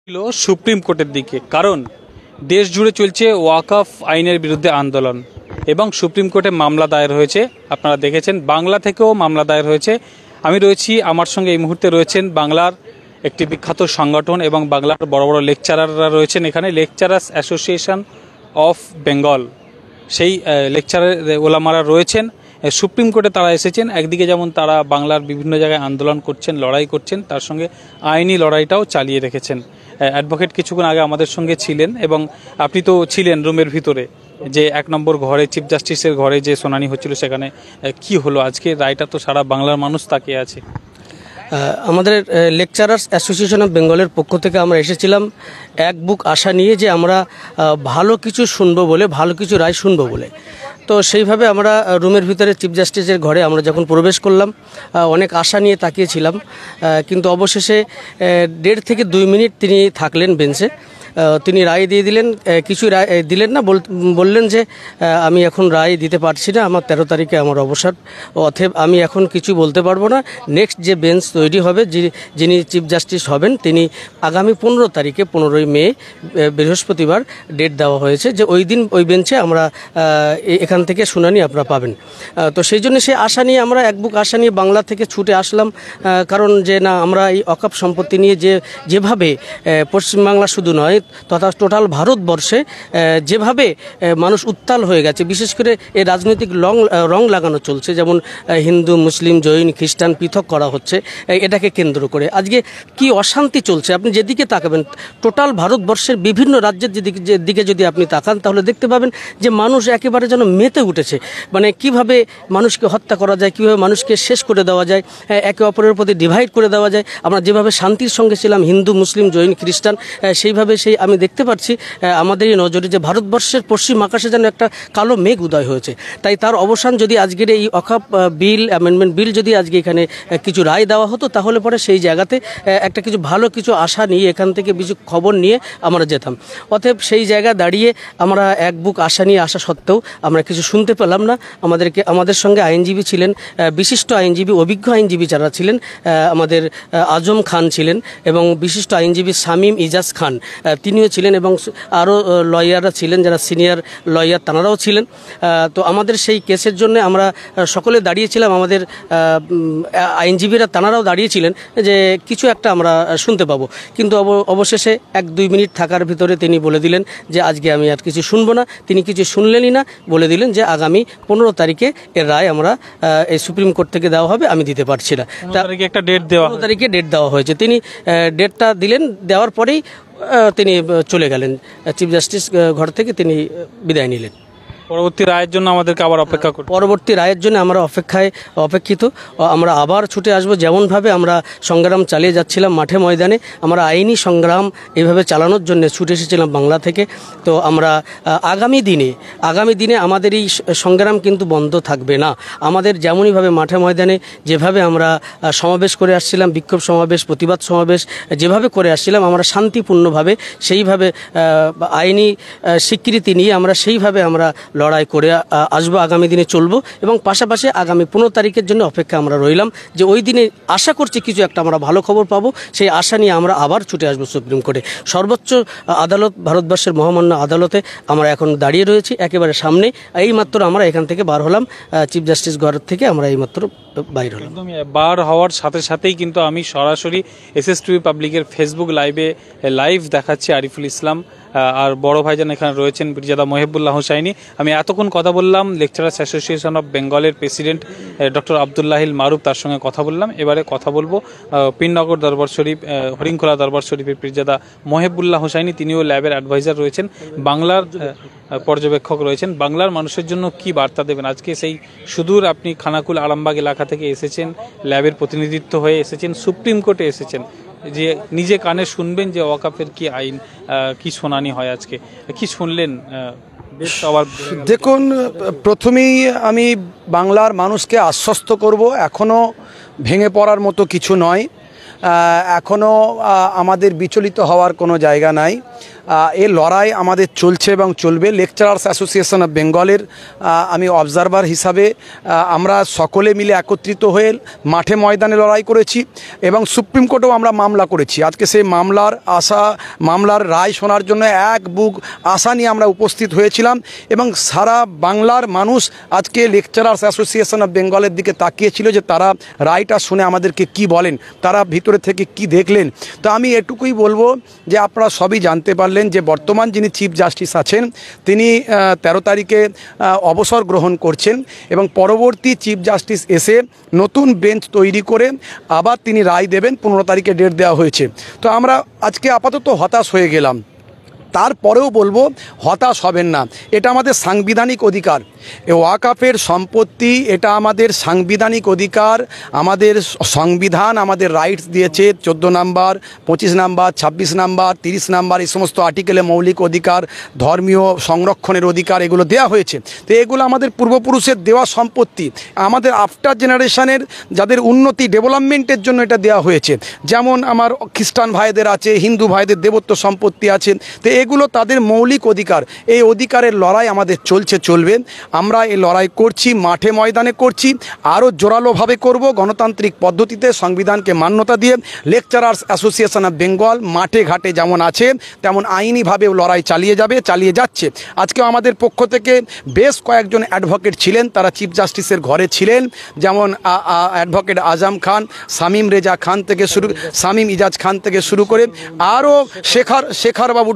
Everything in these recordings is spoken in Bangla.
ছিল সুপ্রিম কোর্টের দিকে, কারণ দেশ জুড়ে চলছে ওয়াকফ আইনের বিরুদ্ধে আন্দোলন এবং সুপ্রিম কোর্টে মামলা দায়ের হয়েছে। আপনারা দেখেছেন বাংলা থেকেও মামলা দায়ের হয়েছে। আমি রয়েছি, আমার সঙ্গে এই মুহূর্তে রয়েছেন বাংলার একটি বিখ্যাত সংগঠন এবং বাংলার বড় বড় লেকচারাররা রয়েছেন এখানে, লেকচারার্স অ্যাসোসিয়েশন অফ বেঙ্গল। সেই লেকচারার ওলামারা রয়েছেন। সুপ্রিম কোর্টে তারা এসেছেন। একদিকে যেমন তারা বাংলার বিভিন্ন জায়গায় আন্দোলন করছেন, লড়াই করছেন, তার সঙ্গে আইনি লড়াইটাও চালিয়ে রেখেছেন। অ্যাডভোকেট কিছুক্ষণ আগে আমাদের সঙ্গে ছিলেন এবং আপনি তো ছিলেন রুমের ভিতরে, যে 1 নম্বর ঘরে চিফ জাস্টিসের ঘরে যে শুনানি হচ্ছিল সেখানে কি হলো আজকে? রায়টা তো সারা বাংলার মানুষ তাকিয়ে আছে। আমাদের লেকচারার্স অ্যাসোসিয়েশন অফ বেঙ্গলের পক্ষ থেকে আমরা এসেছিলাম এক বুক আশা নিয়ে যে আমরা ভালো কিছু শুনবো বলে, ভালো কিছু রায় শুনবো বলে। তো সেইভাবে আমরা রুমের ভিতরে চিফ জাস্টিসের ঘরে আমরা যখন প্রবেশ করলাম অনেক আশা নিয়ে তাকিয়েছিলাম, কিন্তু অবশেষে 1.5 থেকে 2 মিনিট তিনি থাকলেন বেঞ্চে। তিনি রায় দিয়ে দিলেন, কিছু রায় দিলেন না, বললেন যে আমি এখন রায় দিতে পারছি না, আমার 13 তারিখে আমার অবসর, অতএব আমি এখন কিছু বলতে পারবো না। নেক্সট যে বেঞ্চ তৈরি হবে, যিনি চিফ জাস্টিস হবেন, তিনি আগামী 15 তারিখে 15ই মে বৃহস্পতিবার ডেট দেওয়া হয়েছে, যে ওই দিন ওই বেঞ্চে আমরা এখান থেকে শুনানি আপনারা পাবেন। তো সেই জন্য সে আশা নিয়ে আমরা এক বুক আশা নিয়ে বাংলা থেকে ছুটে আসলাম, কারণ যে না, আমরা এই অকাপ সম্পত্তি নিয়ে যেভাবে পশ্চিমবাংলা শুধু নয় তথা টোটাল ভারতবর্ষে যেভাবে মানুষ উত্তাল হয়ে গেছে, বিশেষ করে এই রাজনৈতিক রং লাগানো চলছে, যেমন হিন্দু, মুসলিম, জৈন, খ্রিস্টান পৃথক করা হচ্ছে, এটাকে কেন্দ্র করে আজকে কি অশান্তি চলছে। আপনি যেদিকে তাকাবেন, টোটাল ভারতবর্ষের বিভিন্ন রাজ্যের দিকে যদি আপনি তাকান, তাহলে দেখতে পাবেন যে মানুষ একেবারে যেন মেতে উঠেছে। মানে কিভাবে মানুষকে হত্যা করা যায়, কিভাবে মানুষকে শেষ করে দেওয়া যায়, একে অপরের প্রতি ডিভাইড করে দেওয়া যায়। আমরা যেভাবে শান্তির সঙ্গে ছিলাম হিন্দু, মুসলিম, জৈন, খ্রিস্টান, সেইভাবে আমি দেখতে পাচ্ছি আমাদের এই নজরে যে ভারতবর্ষের পশ্চিম আকাশে যেন একটা কালো মেঘ উদয় হয়েছে। তাই তার অবসান যদি আজকের এই অকাপ বিল, অ্যামেন্ডমেন্ট বিল যদি আজকে এখানে কিছু রায় দেওয়া হতো, তাহলে পরে সেই জায়গাতে একটা কিছু ভালো কিছু আশা নিয়ে, এখান থেকে কিছু খবর নিয়ে আমরা যেতাম। অতএব সেই জায়গা দাঁড়িয়ে আমরা এক বুক আশা নিয়ে আসা সত্ত্বেও আমরা কিছু শুনতে পেলাম না। আমাদের সঙ্গে আইনজীবী ছিলেন, বিশিষ্ট আইনজীবী, অভিজ্ঞ আইনজীবী যারা ছিলেন, আমাদের আজম খান ছিলেন এবং বিশিষ্ট আইনজীবী শামীম ইজাজ খান তিনিও ছিলেন, এবং আরও লয়াররা ছিলেন যারা সিনিয়র লয়ার, তাঁরাও ছিলেন। তো আমাদের সেই কেসের জন্য আমরা সকলে দাঁড়িয়েছিলাম, আমাদের আইনজীবীরা তাঁরাও দাঁড়িয়েছিলেন যে কিছু একটা আমরা শুনতে পাবো। কিন্তু অবশেষে 1-2 মিনিট থাকার ভিতরে তিনি বলে দিলেন যে আজকে আমি আর কিছু শুনবো না। তিনি কিছু শুনলেনই না, বলে দিলেন যে আগামী 15 তারিখে এর রায় আমরা এই সুপ্রিম কোর্ট থেকে দেওয়া হবে, আমি দিতে পারছি না। 15 তারিখে একটা ডেট দেওয়া, 15 তারিখে ডেট দেওয়া হয়েছে। তিনি ডেটটা দিলেন, দেওয়ার পরেই তিনি চলে গেলেন চিফ জাস্টিস ঘর থেকে, তিনি বিদায় নিলেন। পরবর্তী রায়ের জন্য আমাদেরকে আবার অপেক্ষা করতে, পরবর্তী রায়ের জন্য আমরা অপেক্ষিত। আমরা আবার ছুটে আসবো, যেমনভাবে আমরা সংগ্রাম চালিয়ে যাচ্ছিলাম মাঠে ময়দানে, আমরা আইনি সংগ্রাম এইভাবে চালানোর জন্য ছুটে এসেছিলাম বাংলা থেকে। তো আমরা আগামী দিনে আমাদের এই সংগ্রাম কিন্তু বন্ধ থাকবে না। আমাদের যেমনইভাবে মাঠে ময়দানে যেভাবে আমরা সমাবেশ করে আসছিলাম, বিক্ষোভ সমাবেশ, প্রতিবাদ সমাবেশ যেভাবে করে আসছিলাম, আমরা শান্তিপূর্ণভাবে সেইভাবে আইনি স্বীকৃতি নিয়ে আমরা সেইভাবে আমরা লড়াই করে আসবো, আগামী দিনে চলবো। এবং পাশাপাশি আগামী 15 তারিখের জন্য অপেক্ষা আমরা রইলাম, যে ওই দিনে আশা করছি কিছু একটা আমরা ভালো খবর পাবো। সেই আশা নিয়ে আমরা আবার ছুটে আসবো সুপ্রিম কোর্টে। সর্বোচ্চ আদালত, ভারতবর্ষের মহামান্য আদালতে আমরা এখন দাঁড়িয়ে রয়েছি, একেবারে সামনে। এইমাত্র আমরা এখান থেকে বার হলাম, চিফ জাস্টিস ঘর থেকে আমরা এইমাত্র বাইর হলাম। একদমই বার হওয়ার সাথে সাথেই কিন্তু আমি সরাসরি এসএস2 পাবলিকের ফেসবুক লাইভ দেখাচ্ছি আরিফুল ইসলাম আর বড় ভাইজান এখানে রয়েছেন পীরজাদা মহিবুল্লাহ হুসাইনি। আমি এতক্ষণ কথা বললাম লেকচারার্স অ্যাসোসিয়েশন অফ বেঙ্গলের প্রেসিডেন্ট ডক্টর আবদুল্লাহিল মারুফ, তার সঙ্গে কথা বললাম। এবারে কথা বলবো পীরনগর দরবার শরীফ, হরিংখোলা দরবার শরীফের পীরজাদা মহিবুল্লাহ হুসাইনি, তিনিও ল্যাবের অ্যাডভাইজার রয়েছেন, বাংলার পর্যবেক্ষক রয়েছেন। বাংলার মানুষের জন্য কি বার্তা দেবেন আজকে? সেই সুদূর আপনি খানাকুল আরামবাগ এলাকা থেকে এসেছেন, ল্যাবের প্রতিনিধিত্ব হয়ে এসেছেন, সুপ্রিম কোর্টে এসেছেন, যে নিজে কানে শুনবেন যে ওয়াকফের কি আইন, কি শুনানি হয় আজকে, কি শুনলেন? দেখুন, প্রথমেই আমি বাংলার মানুষকে আশ্বস্ত করব, এখনও ভেঙে পড়ার মতো কিছু নয়। এখনও আমাদের বিচলিত হওয়ার কোনো জায়গা নাই। এ লড়াই আমাদের চলছে এবং চলবে। লেকচারার্স অ্যাসোসিয়েশন অফ বেঙ্গলের আমি অবজারভার হিসাবে আমরা সকলে মিলে একত্রিত হয়ে মাঠে ময়দানে লড়াই করেছি এবং সুপ্রিম কোর্টেও আমরা মামলা করেছি। আজকে সেই মামলার রায় শোনার জন্য এক বুক আশা নিয়ে আমরা উপস্থিত হয়েছিলাম এবং সারা বাংলার মানুষ আজকে লেকচারার্স অ্যাসোসিয়েশন অফ বেঙ্গলের দিকে তাকিয়েছিল যে তারা রায়টা শুনে আমাদেরকে কি বলেন, তারা ভিতরে থেকে কি দেখলেন। তো আমি এটুকুই বলবো যে আপনারা সবই জানতে পারলেন যে বর্তমান যিনি চিফ জাস্টিস আছেন তিনি 13 তারিখে অবসর গ্রহণ করছেন এবং পরবর্তী চিফ জাস্টিস এসে নতুন বেঞ্চ তৈরি করে আবার তিনি রায় দেবেন। 15 তারিখে ডেট দেওয়া হয়েছে। তো আমরা আজকে আপাতত হতাশ হয়ে গেলাম। তারপরেও বলবো হতাশ হবেন না, এটা আমাদের সাংবিধানিক অধিকার। ওয়াকাফের সম্পত্তি এটা আমাদের সাংবিধানিক অধিকার। আমাদের সংবিধান আমাদের রাইটস দিয়েছে 14 নাম্বার, 25 নাম্বার, 26 নাম্বার, 30 নাম্বার, এই সমস্ত আর্টিকেলে মৌলিক অধিকার, ধর্মীয় সংরক্ষণের অধিকার এগুলো দেওয়া হয়েছে। তো এগুলো আমাদের পূর্বপুরুষের দেওয়া সম্পত্তি। আমাদের আফটার জেনারেশনের যাদের উন্নতি ডেভেলপমেন্টের জন্য এটা দেওয়া হয়েছে। যেমন আমার খ্রিস্টান ভাইদের আছে, হিন্দু ভাইদের দেবত্ব সম্পত্তি আছে। তো এগুলো তাদের মৌলিক অধিকার। এই অধিকারের লড়াই আমাদের চলবে। আমরা এই লড়াই করছি, মাঠে ময়দানে করছি, আরও জোরালোভাবে করব। গণতান্ত্রিক পদ্ধতিতে সংবিধানকে মান্যতা দিয়ে লেকচারার্স অ্যাসোসিয়েশন অফ বেঙ্গল মাঠে ঘাটে যেমন আছে তেমন আইনিভাবেও লড়াই চালিয়ে যাচ্ছে। আজকেও আমাদের পক্ষ থেকে বেশ কয়েকজন অ্যাডভোকেট ছিলেন, তারা চিফ জাস্টিসের ঘরে ছিলেন। যেমন অ্যাডভোকেট আজম খান, শামীম ইজাজ খান থেকে শুরু করে আরও শেখরবাবু,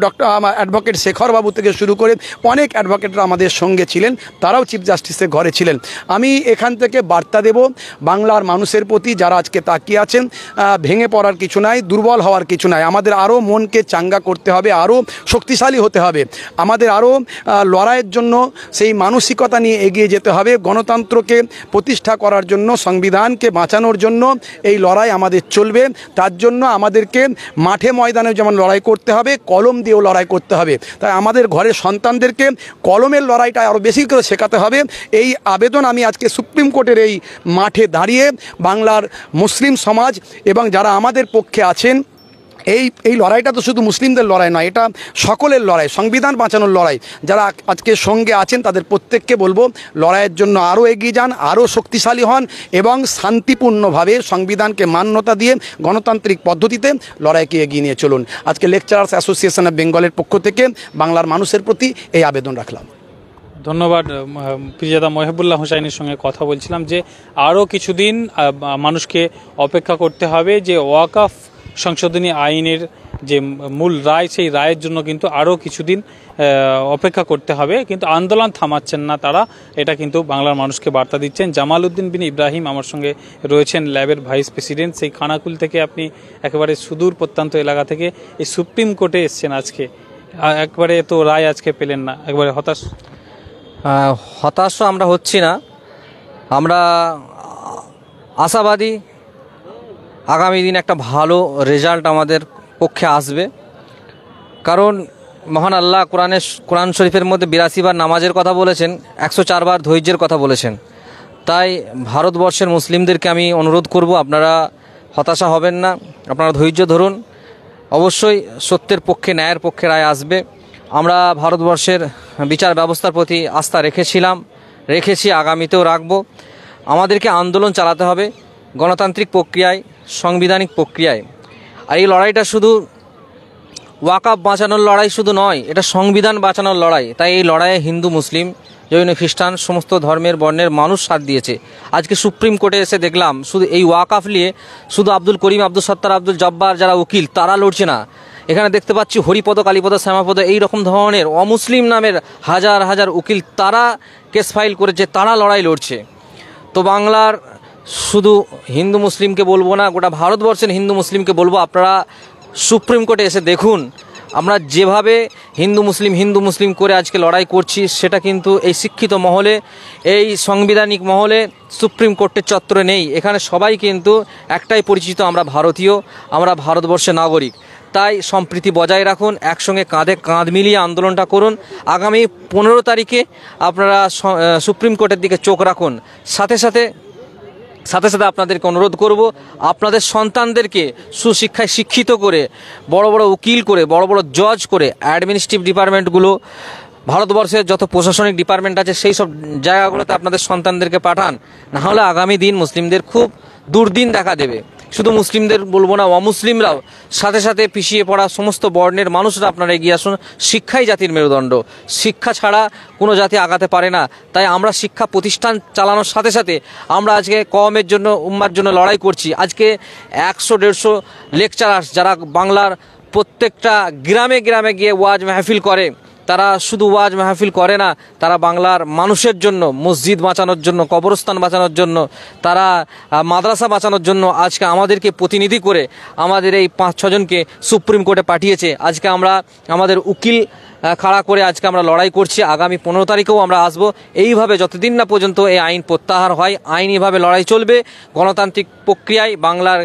অ্যাডভোকেট শেখরবাবু থেকে শুরু করে অনেক অ্যাডভোকেটরা আমাদের সঙ্গে ছিলেন, তারাও চিফ জাস্টিসের ঘরে ছিলেন। আমি এখান থেকে বার্তা দেব বাংলার মানুষের প্রতি যারা আজকে তাকিয়ে আছেন, ভেঙে পড়ার কিছু নাই, দুর্বল হওয়ার কিছু নাই। আমাদের আরও মনকে চাঙ্গা করতে হবে, আরও শক্তিশালী হতে হবে। আমাদের আরও লড়াইয়ের জন্য সেই মানসিকতা নিয়ে এগিয়ে যেতে হবে। গণতন্ত্রকে প্রতিষ্ঠা করার জন্য, সংবিধানকে বাঁচানোর জন্য এই লড়াই আমাদের চলবে। তার জন্য আমাদেরকে মাঠে ময়দানে যেমন লড়াই করতে হবে, কলম দিয়েও লড়াই করতে হবে। তাই আমাদের ঘরের সন্তানদেরকে কলমের লড়াইটা আরও বেশি করে শেখাতে হবে। এই আবেদন আমি আজকে সুপ্রিম কোর্টের এই মাঠে দাঁড়িয়ে বাংলার মুসলিম সমাজ এবং যারা আমাদের পক্ষে আছেন, এই লড়াইটা তো শুধু মুসলিমদের লড়াই নয়, এটা সকলের লড়াই, সংবিধান বাঁচানোর লড়াই। যারা আজকে সঙ্গে আছেন তাদের প্রত্যেককে বলবো লড়াইয়ের জন্য আরও এগিয়ে যান, আরও শক্তিশালী হন এবং শান্তিপূর্ণভাবে সংবিধানকে মান্যতা দিয়ে গণতান্ত্রিক পদ্ধতিতে লড়াইকে এগিয়ে নিয়ে চলুন। আজকে লেকচারার্স অ্যাসোসিয়েশন অফ বেঙ্গলের পক্ষ থেকে বাংলার মানুষের প্রতি এই আবেদন রাখলাম। ধন্যবাদ। পিরজাদা মহিবুল্লাহ হোসাইনের সঙ্গে কথা বলছিলাম যে আরও কিছুদিন মানুষকে অপেক্ষা করতে হবে যে ওয়াকাফ সংশোধনী আইনের যে মূল রায়, সেই রায়ের জন্য কিন্তু আরও কিছুদিন অপেক্ষা করতে হবে। কিন্তু আন্দোলন থামাচ্ছেন না তারা, এটা কিন্তু বাংলার মানুষকে বার্তা দিচ্ছেন। জামাল উদ্দিন বিন ইব্রাহিম আমার সঙ্গে রয়েছেন, ল্যাবের ভাইস প্রেসিডেন্ট। সেই খানাকুল থেকে আপনি একেবারে সুদূর প্রত্যন্ত এলাকা থেকে এই সুপ্রিম কোর্টে এসছেন আজকে, একবারে তো রায় আজকে পেলেন না, একবারে হতাশ আমরা হচ্ছি না, আমরা আশাবাদী আগামী দিন একটা ভালো রেজাল্ট আমাদের পক্ষে আসবে। কারণ মহান আল্লাহ কোরআন শরীফের মধ্যে 82 বার নামাজের কথা বলেছেন, 104 বার ধৈর্যের কথা বলেছেন। তাই ভারতবর্ষের মুসলিমদেরকে আমি অনুরোধ করব, আপনারা হতাশা হবেন না, আপনারা ধৈর্য ধরুন। অবশ্যই সত্যের পক্ষে, ন্যায়ের পক্ষে রায় আসবে। আমরা ভারতবর্ষের বিচার ব্যবস্থার প্রতি আস্থা রেখেছি, আগামীতেও রাখব। আমাদেরকে আন্দোলন চালাতে হবে গণতান্ত্রিক প্রক্রিয়ায়, সাংবিধানিক প্রক্রিয়ায়। আর এই লড়াইটা শুধু ওয়াকাফ বাঁচানোর লড়াই শুধু নয়, এটা সংবিধান বাঁচানোর লড়াই। তাই এই লড়াইয়ে হিন্দু, মুসলিম, জৈন, খ্রিস্টান সমস্ত ধর্মের বর্ণের মানুষ সাথ দিয়েছে। আজকে সুপ্রিম কোর্টে এসে দেখলাম শুধু এই ওয়াকাফ নিয়ে শুধু আব্দুল করিম, আব্দুল সত্তার, আব্দুল জব্বার যারা উকিল তারা লড়ছে না। এখানে দেখতে পাচ্ছি হরিপদ, কালীপদ, শ্যামাপদ এই রকম ধরনের অমুসলিম নামের হাজার হাজার উকিল তারা কেস ফাইল করেছে, তারা লড়াই লড়ছে। তো বাংলার শুধু হিন্দু মুসলিমকে বলবো না, গোটা ভারতবর্ষের হিন্দু মুসলিমকে বলবো, আপনারা সুপ্রিম কোর্টে এসে দেখুন আমরা যেভাবে হিন্দু মুসলিম করে আজকে লড়াই করছি, সেটা কিন্তু এই শিক্ষিত মহলে, এই সাংবিধানিক মহলে, সুপ্রিম কোর্টের চত্বরে নেই। এখানে সবাই কিন্তু একটাই পরিচিত, আমরা ভারতীয়, আমরা ভারতবর্ষের নাগরিক। তাই সম্প্রীতি বজায় রাখুন, একসঙ্গে কাঁধে কাঁধ মিলিয়ে আন্দোলনটা করুন। আগামী 15 তারিখে আপনারা সুপ্রিম কোর্টের দিকে চোখ রাখুন। সাথে সাথে সাথে সাথে আপনাদেরকে অনুরোধ করব, আপনাদের সন্তানদেরকে সুশিক্ষায় শিক্ষিত করে, বড় বড় উকিল করে, বড় বড় জজ করে, অ্যাডমিনিস্ট্রেটিভ ডিপার্টমেন্টগুলো, ভারতবর্ষের যত প্রশাসনিক ডিপার্টমেন্ট আছে সেই সব জায়গাগুলোতে আপনাদের সন্তানদেরকে পাঠান। না হলে আগামী দিন মুসলিমদের খুব দুর্দিন দেখা দেবে। শুধু মুসলিমদের বলবো না, অমুসলিমরাও, সাথে সাথে পিছিয়ে পড়া সমস্ত বর্ণের মানুষরা আপনারা এগিয়ে আসুন। শিক্ষাই জাতির মেরুদণ্ড, শিক্ষা ছাড়া কোনো জাতি আগাতে পারে না। তাই আমরা শিক্ষা প্রতিষ্ঠান চালানোর সাথে সাথে আমরা আজকে কওমের জন্য, উম্মার জন্য লড়াই করছি। আজকে 100-150 লেকচারার্স যারা বাংলার প্রত্যেকটা গ্রামে গ্রামে গিয়ে ওয়াজ মাহফিল করে, তারা শুধু ওয়াজ মাহফিল করে না, তারা বাংলার মানুষের জন্য, মসজিদ বাঁচানোর জন্য, কবরস্থান বাঁচানোর জন্য, তারা মাদ্রাসা বাঁচানোর জন্য আজকে আমাদেরকে প্রতিনিধি করে আমাদের এই 5-6 জনকে সুপ্রিম কোর্টে পাঠিয়েছে। আজকে আমরা আমাদের উকিল খাড়া করে আজকে আমরা লড়াই করছি। আগামী 15 তারিখেও আমরা আসব। এইভাবে যতদিন না পর্যন্ত এই আইন প্রত্যাহার হয়, আইনিভাবে লড়াই চলবে। গণতান্ত্রিক প্রক্রিয়ায় বাংলার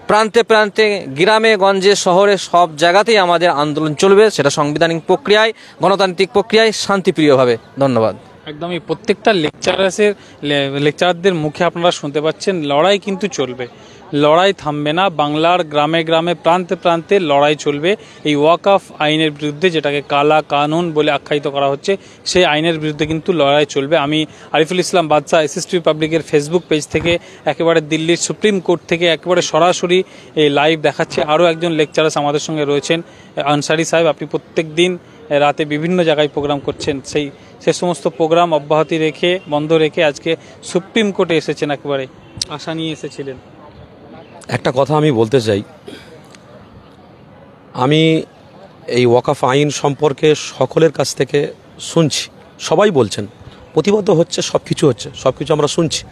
প্রান্তে প্রান্তে, গ্রামে গঞ্জে, শহরে, সব জায়গাতেই আমাদের আন্দোলন চলবে। সেটা সাংবিধানিক প্রক্রিয়ায়, গণতান্ত্রিক প্রক্রিয়ায়, শান্তিপ্রিয়ভাবে। ধন্যবাদ। একদমই প্রত্যেকটা লেকচারারদের মুখে আপনারা শুনতে পাচ্ছেন, লড়াই কিন্তু চলবে, লড়াই থামবে না। বাংলার গ্রামে গ্রামে, প্রান্তে প্রান্তে লড়াই চলবে এই ওয়াকফ আইনের বিরুদ্ধে, যেটাকে কালা কানুন বলে আখ্যায়িত করা হচ্ছে, সেই আইনের বিরুদ্ধে কিন্তু লড়াই চলবে। আমি আরিফুল ইসলাম বাদশা, এসএসটি পাবলিকের ফেসবুক পেজ থেকে, একেবারে দিল্লির সুপ্রিম কোর্ট থেকে একেবারে সরাসরি এই লাইভ দেখাচ্ছে। আরও একজন লেকচারার আমাদের সঙ্গে রয়েছেন, আনসারি সাহেব। আপনি প্রত্যেক দিন রাতে বিভিন্ন জায়গায় প্রোগ্রাম করছেন, সে সমস্ত প্রোগ্রাম অব্যাহতি রেখে, বন্ধ রেখে আজকে সুপ্রিম কোর্টে এসেছেন, একেবারে আশা নিয়ে এসেছিলেন। একটা কথা আমি বলতে চাই, আমি এই ওয়াকফ আইন সম্পর্কে সকলের কাছ থেকে শুনছি, সবাই বলছেন, প্রতিবাদ হচ্ছে, সব কিছু হচ্ছে, সব কিছু আমরা শুনছি।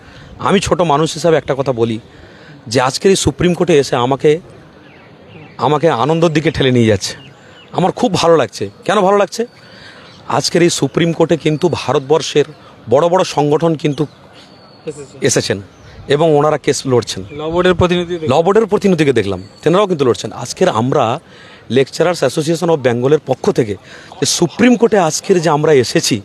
আমি ছোট মানুষ হিসাবে একটা কথা বলি, যে আজকের এই সুপ্রিম কোর্টে এসে আমাকে আনন্দের দিকে ঠেলে নিয়ে যাচ্ছে। আমার খুব ভালো লাগছে। কেন ভালো লাগছে? আজকের এই সুপ্রিম কোর্টে কিন্তু ভারতবর্ষের বড় বড় সংগঠন কিন্তু এসেছেন এবং ওনারা কেস লড়ছেন। ল বোর্ডের প্রতিনিধিকে দেখলাম, তেনারাও কিন্তু লড়ছেন। আজকের আমরা লেকচারার্স অ্যাসোসিয়েশন অফ বেঙ্গলের পক্ষ থেকে যে সুপ্রিম কোর্টে আজকের যে আমরা এসেছি,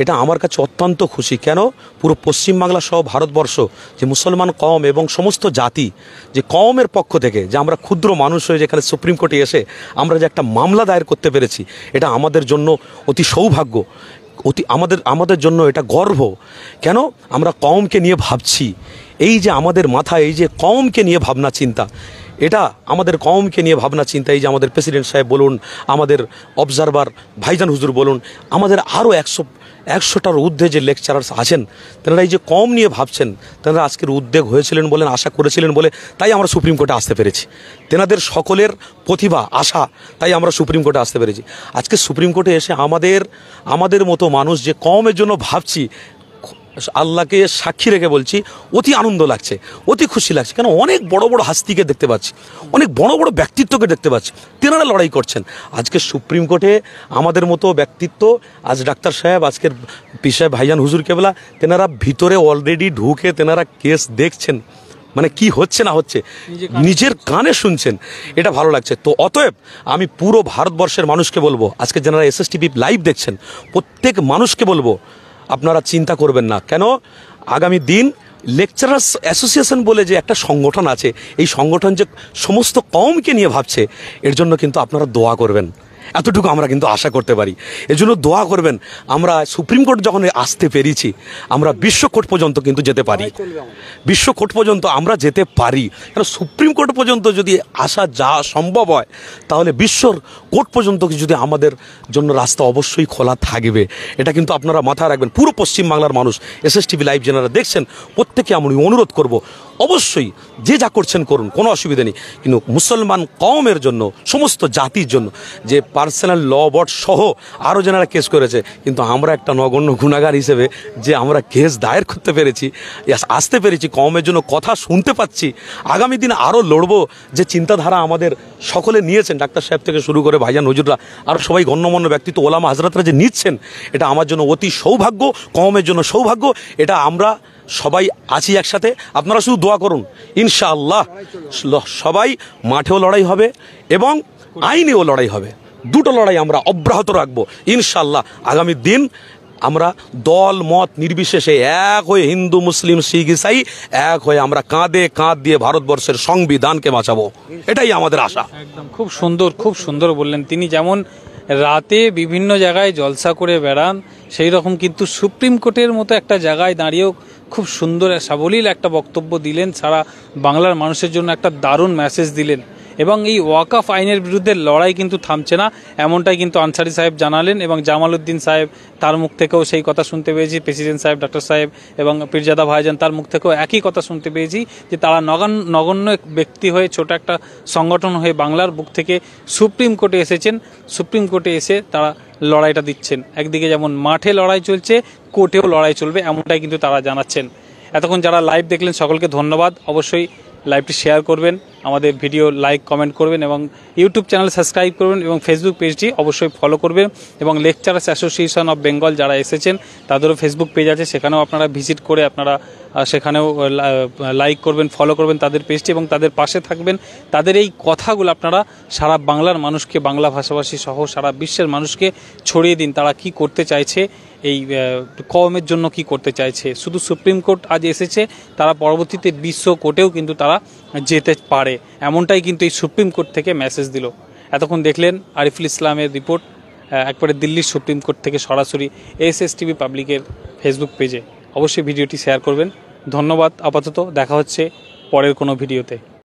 এটা আমার কাছে অত্যন্ত খুশি। কেন? পুরো পশ্চিমবাংলা সহ ভারতবর্ষ যে মুসলমান কওম এবং সমস্ত জাতি, যে কওমের পক্ষ থেকে যে আমরা ক্ষুদ্র মানুষ হয়ে যেখানে সুপ্রিম কোর্টে এসে আমরা যে একটা মামলা দায়ের করতে পেরেছি, এটা আমাদের জন্য অতি সৌভাগ্য, আমাদের জন্য এটা গর্ব। কেন? আমরা কওমকে নিয়ে ভাবছি। এই যে আমাদের মাথায় এই যে কওমকে নিয়ে ভাবনা চিন্তা, এটা আমাদের কওমকে নিয়ে ভাবনা চিন্তা, এই যে আমাদের প্রেসিডেন্ট সাহেব বলুন, আমাদের অবজারভার ভাইজান হুজুর বলুন, আমাদের আরও 100টার ঊর্ধ্বে যে লেকচারার্স আছেন, তেনারা এই যে কম নিয়ে ভাবছেন, তেনারা আজকের উদ্যোগ হয়েছিলেন বলেন, আশা করেছিলেন বলে তাই আমরা সুপ্রিম কোর্টে আসতে পেরেছি। তেনাদের সকলের প্রতিভা, আশা, তাই আমরা সুপ্রিম কোর্টে আসতে পেরেছি। আজকে সুপ্রিম কোর্টে এসে আমাদের মতো মানুষ যে কওমের জন্য ভাবছি, আল্লাহকে সাক্ষী রেখে বলছি, অতি আনন্দ লাগছে, অতি খুশি লাগছে। কেন? অনেক বড় বড় হাস্তিকে দেখতে পাচ্ছি, অনেক বড় বড় ব্যক্তিত্বকে দেখতে পাচ্ছি, তেনারা লড়াই করছেন। আজকে সুপ্রিম কোর্টে আমাদের মতো ব্যক্তিত্ব, আজ ডাক্তার সাহেব, আজকের পি সাহেব ভাইজান হুজুর কেবলা, তেনারা ভিতরে অলরেডি ঢুকে তেনারা কেস দেখছেন, মানে কি হচ্ছে না হচ্ছে নিজের কানে শুনছেন। এটা ভালো লাগছে। তো অতএব আমি পুরো ভারতবর্ষের মানুষকে বলবো, আজকে যারা এসএসটিভি লাইভ দেখছেন, প্রত্যেক মানুষকে বলবো, আপনারা চিন্তা করবেন না। কেন? আগামী দিন লেকচারার্স অ্যাসোসিয়েশন বলে যে একটা সংগঠন আছে, এই সংগঠন যে সমস্ত কওমকে নিয়ে ভাবছে, এর জন্য কিন্তু আপনারা দোয়া করবেন। এতটুকু আমরা কিন্তু আশা করতে পারি। এজন্য দোয়া করবেন। আমরা সুপ্রিম কোর্ট যখন আসতে পেরেছি, আমরা বিশ্ব কোর্ট পর্যন্ত কিন্তু যেতে পারি, বিশ্ব কোর্ট পর্যন্ত আমরা যেতে পারি। কারণ সুপ্রিম কোর্ট পর্যন্ত যদি আসা যা সম্ভব হয়, তাহলে বিশ্বর কোর্ট পর্যন্ত যদি আমাদের জন্য রাস্তা অবশ্যই খোলা থাকবে। এটা কিন্তু আপনারা মাথায় রাখবেন। পুরো পশ্চিমবাংলার মানুষ, এসএসটিভি লাইভ যারা দেখছেন, প্রত্যেকে আমি অনুরোধ করব, অবশ্যই যে যা করছেন করুন, কোনো অসুবিধা নেই। কিন্তু মুসলমান কওমের জন্য, সমস্ত জাতির জন্য, যে পার্সোনাল ল বোর্ড সহ আরও যারা কেস করেছে, কিন্তু আমরা একটা নগণ্য গুণাগার হিসেবে যে আমরা কেস দায়ের করতে পেরেছি, আসতে পেরেছি, কওমের জন্য কথা শুনতে পাচ্ছি, আগামী দিনে আরও লড়বো, যে চিন্তাধারা আমাদের সকলে নিয়েছেন, ডাক্তার সাহেব থেকে শুরু করে ভাইজান হুজুররা, আর সবাই গণ্যমান্য ব্যক্তিত্ব, ওলামা হাজরাতরা যে নিচ্ছেন, এটা আমার জন্য অতি সৌভাগ্য, কওমের জন্য সৌভাগ্য। এটা আমরা সবাই আছি একসাথে। আপনারা শুধু দোয়া করুন, ইনশাআল্লাহ সবাই মাঠেও লড়াই হবে এবং আইনেও লড়াই হবে। দুটো লড়াই আমরা অব্যাহত রাখবো ইনশাআল্লাহ। আগামী দিন আমরা দল মত নির্বিশেষে এক হয়ে হিন্দু মুসলিম শিখ ইসাই এক হয়ে আমরা কাঁধে কাঁধ দিয়ে ভারতবর্ষের সংবিধানকে বাঁচাবো, এটাই আমাদের আশা। একদম খুব সুন্দর বললেন তিনি। যেমন রাতে বিভিন্ন জায়গায় জলসা করে বেড়ান, সেই রকম কিন্তু সুপ্রিম কোর্টের মতো একটা জায়গায় দাঁড়িয়েও খুব সুন্দর সাবলীল একটা বক্তব্য দিলেন, সারা বাংলার মানুষের জন্য একটা দারুণ মেসেজ দিলেন। এবং এই ওয়াকফ আইনের বিরুদ্ধে লড়াই কিন্তু থামছে না, এমনটাই কিন্তু আনসারি সাহেব জানালেন। এবং জামাল উদ্দিন সাহেব, তার মুখ থেকেও সেই কথা শুনতে পেয়েছি, প্রেসিডেন্ট সাহেব ডক্টর সাহেব এবং পীরজাদা ভাইজান, তার মুখ থেকেও একই কথা শুনতে পেয়েছি যে তারা নগণ্য ব্যক্তি হয়ে, ছোট একটা সংগঠন হয়ে বাংলার বুক থেকে সুপ্রিম কোর্টে এসেছেন। সুপ্রিম কোর্টে এসে তারা লড়াইটা দিচ্ছেন। একদিকে যেমন মাঠে লড়াই চলছে, কোর্টেও লড়াই চলবে, এমনটাই কিন্তু তারা জানাচ্ছেন। এতক্ষণ যারা লাইভ দেখলেন সকলকে ধন্যবাদ। অবশ্যই লাইভটি শেয়ার করবেন, আমাদের ভিডিও লাইক কমেন্ট করবেন এবং ইউটিউব চ্যানেল সাবস্ক্রাইব করবেন এবং ফেসবুক পেজটি অবশ্যই ফলো করবেন। এবং লেকচারার্স অ্যাসোসিয়েশন অফ বেঙ্গল যারা এসেছেন তাদেরও ফেসবুক পেজ আছে, সেখানেও আপনারা ভিজিট করে আপনারা সেখানেও লাইক করবেন, ফলো করবেন তাদের পেজটি এবং তাদের পাশে থাকবেন। তাদের এই কথাগুলো আপনারা সারা বাংলার মানুষকে, বাংলা ভাষাভাষী সহ সারা বিশ্বের মানুষকে ছড়িয়ে দিন। তারা কি করতে চাইছে, এই কওমের জন্য কি করতে চাইছে। শুধু সুপ্রিম কোর্ট আজ এসেছে, তারা পরবর্তীতে বিশ্ব কোর্টেও কিন্তু তারা যেতে পারে, এমনটাই কিন্তু এই সুপ্রিম কোর্ট থেকে মেসেজ দিল। এতক্ষণ দেখলেন আরিফুল ইসলামের রিপোর্ট, একবারে দিল্লির সুপ্রিম কোর্ট থেকে সরাসরি SSTV পাবলিকের ফেসবুক পেজে। অবশ্যই ভিডিওটি শেয়ার করবেন। ধন্যবাদ। আপাতত দেখা হচ্ছে পরের কোনো ভিডিওতে।